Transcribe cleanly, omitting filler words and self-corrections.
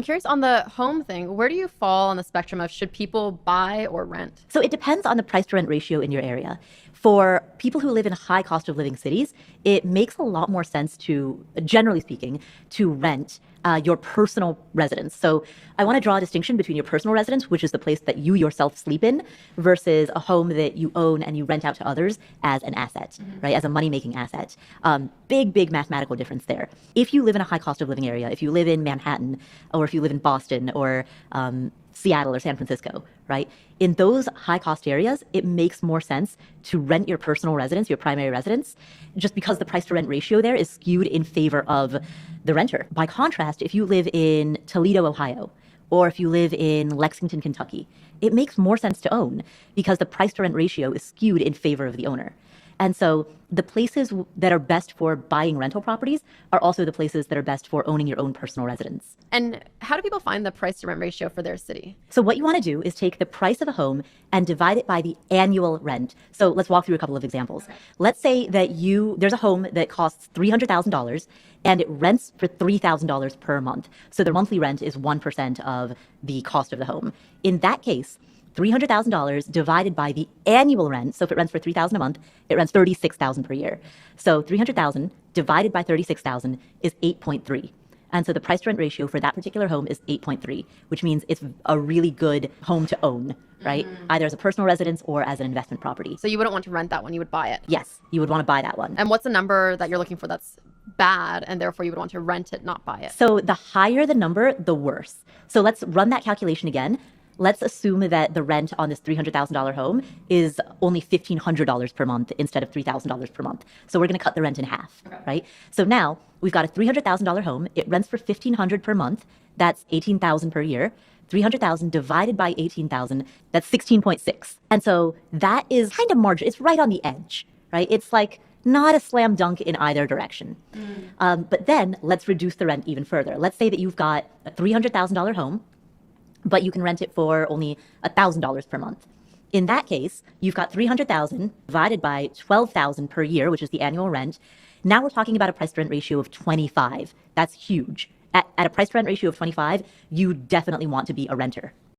I'm curious on the home thing, where do you fall on the spectrum of should people buy or rent? So it depends on the price to rent ratio in your area. For people who live in high cost of living cities, it makes a lot more sense to, generally speaking, to rent your personal residence. So I want to draw a distinction between your personal residence, which is the place that you yourself sleep in, versus a home that you own and you rent out to others as an asset, right? As a money-making asset. Big mathematical difference there. If you live in a high cost of living area, if you live in Manhattan, or if you live in Boston, or Seattle or San Francisco, right? In those high cost areas, it makes more sense to rent your personal residence, your primary residence, just because the price to rent ratio there is skewed in favor of the renter. By contrast, if you live in Toledo, Ohio, or if you live in Lexington, Kentucky, it makes more sense to own because the price to rent ratio is skewed in favor of the owner. And so the places that are best for buying rental properties are also the places that are best for owning your own personal residence. And how do people find the price to rent ratio for their city? So what you want to do is take the price of a home and divide it by the annual rent. So let's walk through a couple of examples. Okay. Let's say that there's a home that costs $300,000 and it rents for $3,000 per month. So the monthly rent is 1% of the cost of the home. In that case, $300,000 divided by the annual rent. So if it rents for $3,000 a month, it rents $36,000 per year. So $300,000 divided by $36,000 is 8.3. And so the price to rent ratio for that particular home is 8.3, which means it's a really good home to own, right? Either as a personal residence or as an investment property. So you wouldn't want to rent that one, you would buy it. Yes, you would want to buy that one. And what's the number that you're looking for that's bad and therefore you would want to rent it, not buy it? So the higher the number, the worse. So let's run that calculation again. Let's assume that the rent on this $300,000 home is only $1,500 per month instead of $3,000 per month. So we're going to cut the rent in half, right? So now we've got a $300,000 home. It rents for $1,500 per month. That's $18,000 per year. 300,000 divided by 18,000, that's 16.6. And so that is kind of margin. It's right on the edge, right? It's like not a slam dunk in either direction. But then let's reduce the rent even further. Let's say that you've got a $300,000 home, but you can rent it for only $1,000 per month. In that case, you've got 300,000 divided by 12,000 per year, which is the annual rent. Now we're talking about a price to rent ratio of 25. That's huge. At a price to rent ratio of 25, you definitely want to be a renter.